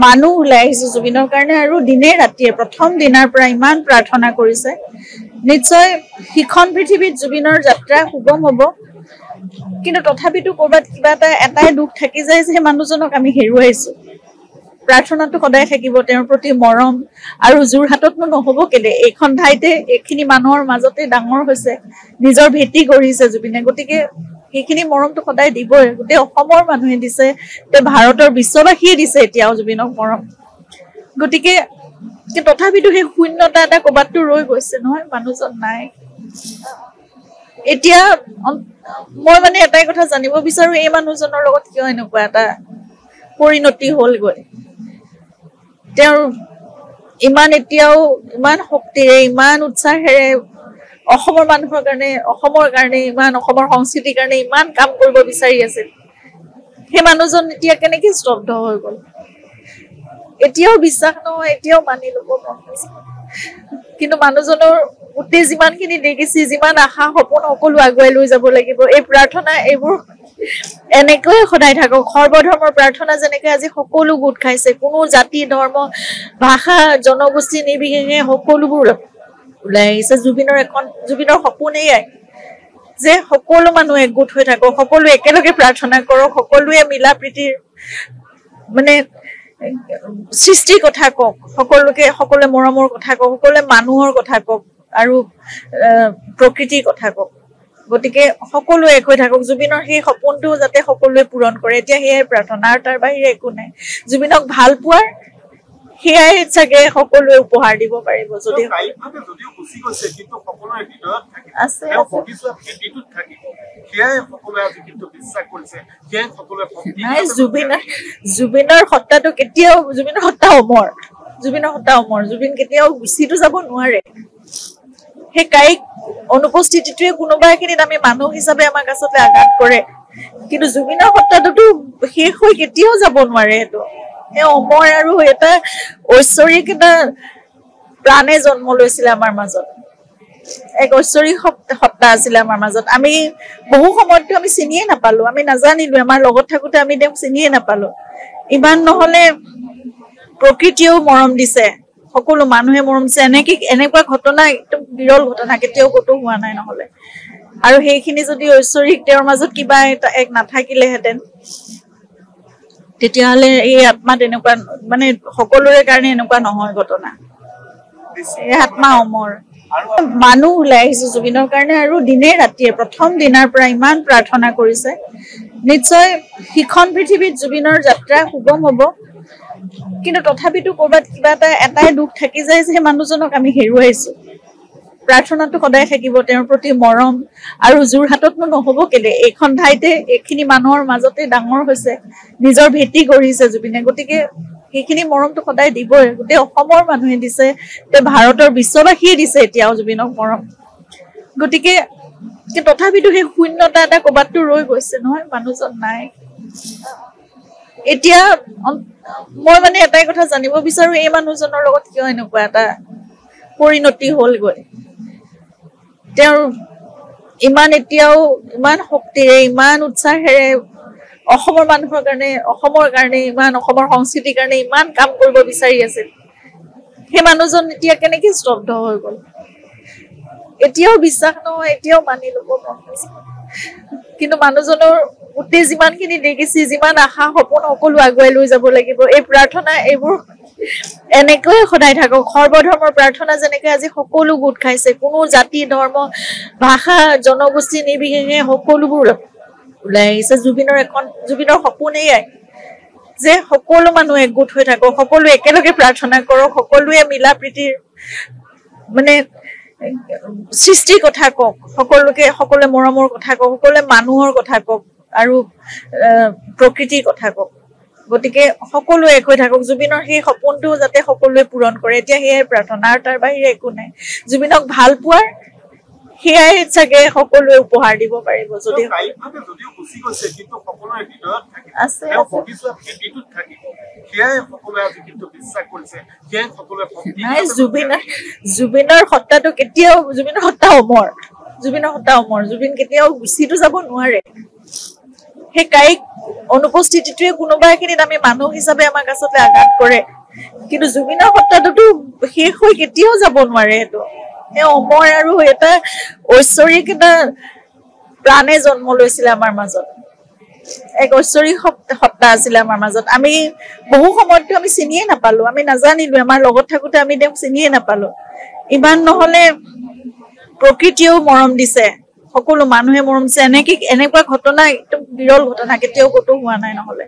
মানুহ ওলাই আহিছে জুবিনৰ কাৰণে আৰু দিনে ৰাতিয়ে প্ৰথম দিনাৰ পৰা ইমান প্ৰাৰ্থনা কৰিছে নিশ্চয় সিখন পৃথিৱীত জুবিনৰ যাত্ৰা সুগম হ'ব কিন্তু তথাপিতো কৰবাত কিবা এটাই দুখ থাকি যায় যে মানুহজনক আমি হেৰুৱাইছো প্ৰাৰ্থনাটো সদায় থাকিব তেওঁৰ প্ৰতি মৰম আৰু যোৰহাটতনো নহ'ব কেলে এইখন ঠাইতে এইখিনি মানুহৰ মাজতে ডাঙৰ হৈছে নিজৰ ভেটি গঢ়িছে জুবিনে গতিকে সেইখিনি মৰমটো সদায় দিবই গোটেই অসমৰ মানুহে দিছে ভাৰতৰ বিশ্ববাসীয়ে দিছে এতিয়াও জুবিনক মৰম গতিকে তথাপিতো সেই শূন্যতা এটা ক'বাততো ৰৈ গৈছে নহয় মানুহজন নাই এতিয়া মই মানে এটাই কথা জানিব বিচাৰো এই মানুহজনৰ লগত কিয় এনেকুৱা এটা পৰিণতি হ'লগৈ তেওঁৰ ইমান এতিয়াও ইমান শক্তিৰে ইমান উৎসাহেৰে অসমৰ মানুহৰ কাৰণে অসমৰ কাৰণে ইমান অসমৰ সংস্কৃতিৰ কাৰণে ইমান কাম কৰিব বিচাৰি আছিল সেই মানুহজন এতিয়া কেনেকৈ স্তব্ধ হৈ গ'ল এতিয়াও বিশ্বাস নহয় এতিয়াও মানি ল'ব মন গৈছে কিন্তু মানুহজনৰ গোটেই যিমানখিনি দেখিছে যিমান আশা সপোন সকলো আগুৱাই লৈ যাব লাগিব এই প্ৰাৰ্থনা এইবোৰ এনেকৈ সদায় থাকক সৰ্বধৰ্মৰ প্ৰাৰ্থনা যেনেকৈ আজি সকলো গোট খাইছে কোনো জাতি ধৰ্ম ভাষা জনগোষ্ঠী নিৰ্বিশেষে সকলোবোৰ ওলাই আহিছে জুবিনৰ সপোন এয়াই যে সকলো মানুহ একগোট হৈ থাকক সকলো একেলগে প্ৰাৰ্থনা কৰক সকলোৱে মিলা প্ৰীতিৰ মানে সৃষ্টিৰ কথা কওক সকলোৱে মৰমৰ কথা কওক সকলোৱে মানুহৰ কথা কওক আৰু প্ৰকৃতিৰ কথা কওক গতিকে সকলো এক হৈ থাকক জুবিনৰ সেই সপোনটো যাতে সকলোৱে পূৰণ কৰে এতিয়া সেয়াই প্ৰাৰ্থনা আৰু তাৰ বাহিৰে একো নাই জুবিনক ভাল পোৱাৰ সেয়াই চাগে সকলোৱে উপহাৰ দিব পাৰিব যদি জুবিনৰ সত্তাটো কেতিয়াও জুবিনৰ সত্তা অমৰ জুবিন কেতিয়াও গুচিতো যাব নোৱাৰে সেই কায়িক অনুপস্থিতিটোৱে কোনোবা এখিনিত আমি মানুহ হিচাপে আমাক আচলতে আঘাত কৰে কিন্তু জুবিনৰ সত্তাটোতো শেষ হৈ কেতিয়াও যাব নোৱাৰে এইটো অমৰ আৰু এটা ঐশ্বৰিক এটা প্ৰাণে জন্ম লৈছিলে আমাৰ মাজত এক ঐশ্বৰিক সত্তা আছিলে আমাৰ মাজত আমি বহু সময়তো আমি চিনিয়ে নাপালো আমি নাজানিলো আমাৰ লগত থাকোতে আমি তেওঁক চিনিয়ে নাপালো ইমান নহলে প্ৰকৃতিয়েও মৰম দিছে সকলো মানুহে মৰম দিছে এনেকুৱা ঘটনা একদম বিৰল ঘটনা কেতিয়াও ক'তো হোৱা নাই নহলে আৰু সেইখিনি যদি ঐশ্বৰিক তেওঁৰ মাজত কিবা এটা এক নাথাকিলেহেঁতেন তেতিয়াহ'লে এই আত্মা তেনেকুৱা মানে সকলোৰে কাৰণে এনেকুৱা নহয় ঘটনা এই আত্মা অমৰ মানুহ ওলাই আহিছে জুবিনৰ কাৰণে আৰু দিনে ৰাতিয়ে প্ৰথম দিনাৰ পৰা ইমান প্ৰাৰ্থনা কৰিছে নিশ্চয় সিখন পৃথিৱীত জুবিনৰ যাত্ৰা সুগম হ'ব কিন্তু তথাপিতো কৰবাত কিবা এটাই দুখ থাকি যায় যে মানুহজনক আমি হেৰুৱাইছো প্ৰাৰ্থনাটো সদায় থাকিব তেওঁৰ প্ৰতি মৰম আৰু যোৰহাটতনো নহ'ব কেলে এইখন ঠাইতে এইখিনি মানুহৰ মাজতে ডাঙৰ হৈছে নিজৰ ভেটি গঢ়িছে জুবিনে গতিকে সেইখিনি মৰমটো সদায় দিবই গোটেই অসমৰ মানুহে দিছে ভাৰতৰ বিশ্ববাসীয়ে দিছে এতিয়াও জুবিনক মৰম গতিকে তথাপিতো সেই শূন্যতা এটা ক'বাততো ৰৈ গৈছে নহয় মানুহজন নাই এতিয়া মই মানে এটাই কথা জানিব বিচাৰো এই মানুহজনৰ লগত কিয় এনেকুৱা এটা পৰিণতি হ'লগৈ তেওঁৰ ইমান এতিয়াও ইমান শক্তিৰে ইমান উৎসাহেৰে অসমৰ মানুহৰ কাৰণে অসমৰ কাৰণে ইমান অসমৰ সংস্কৃতিৰ কাৰণে ইমান কাম কৰিব বিচাৰি আছিল সেই মানুহজন এতিয়া কেনেকৈ স্তব্ধ হৈ গ'ল এতিয়াও বিশ্বাস নহয় এতিয়াও মানি ল'ব মন গৈছে কিন্তু মানুহজনৰ গোটেই যিমানখিনি দেখিছে যিমান আশা সপোন সকলো আগুৱাই লৈ যাব লাগিব এই প্ৰাৰ্থনা এইবোৰ এনেকৈ সদায় থাকক সৰ্বধৰ্মৰ প্ৰাৰ্থনা যেনেকৈ আজি সকলো গোট খাইছে কোনো জাতি ধৰ্ম ভাষা জনগোষ্ঠী নিৰ্বিশেষে সকলোবোৰ ওলাই আহিছে জুবিনৰ সপোন এয়াই যে সকলো মানুহ একগোট হৈ থাকক সকলো একেলগে প্ৰাৰ্থনা কৰক সকলোৱে মিলা প্ৰীতিৰ মানে সৃষ্টিৰ কথা কওক সকলোৱে মৰমৰ কথা কওক সকলোৱে মানুহৰ কথা কওক আৰু প্ৰকৃতিৰ কথা কওক গতিকে সকলো এক হৈ থাকক জুবিনৰ সেই সপোনটো যাতে সকলোৱে পূৰণ কৰে এতিয়া সেয়াই প্ৰাৰ্থনা আৰু তাৰ বাহিৰে একো নাই জুবিনক ভাল পোৱাৰ সেয়াই চাগে সকলোৱে উপহাৰ দিব পাৰিব যদি জুবিনৰ সত্তাটো কেতিয়াও জুবিনৰ সত্তা অমৰ জুবিন কেতিয়াও গুচিতো যাব নোৱাৰে সেই কায়িক অনুপস্থিতিটোৱে কোনোবা এখিনিত আমি মানুহ হিচাপে আমাক আচলতে আঘাত কৰে কিন্তু জুবিনৰ হত্যাটোতো শেষ হৈ কেতিয়াও যাব নোৱাৰে এইটো অমৰ আৰু এটা ঐশ্বৰিক এটা প্ৰাণে জন্ম লৈছিলে আমাৰ মাজত এক ঐশ্বৰিক সত্তা আছিলে আমাৰ মাজত আমি বহু সময়তো আমি চিনিয়ে নাপালো আমি নাজানিলো আমাৰ লগত থাকোতে আমি তেওঁক চিনিয়ে নাপালো ইমান নহলে প্ৰকৃতিয়েও মৰম দিছে সকলো মানুহে মৰম দিছে এনেকুৱা ঘটনা একদম বিৰল ঘটনা কেতিয়াও কতো হোৱা নাই নহলে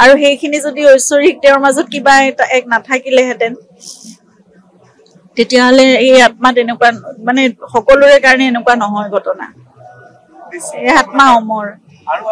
আৰু সেইখিনি যদি ঐশ্বৰিক তেওঁৰ মাজত কিবা এটা এক নাথাকিলেহেঁতেন তেতিয়াহ'লে এই আত্মা তেনেকুৱা মানে সকলোৰে কাৰণে এনেকুৱা নহয় ঘটনা এই আত্মা অমৰ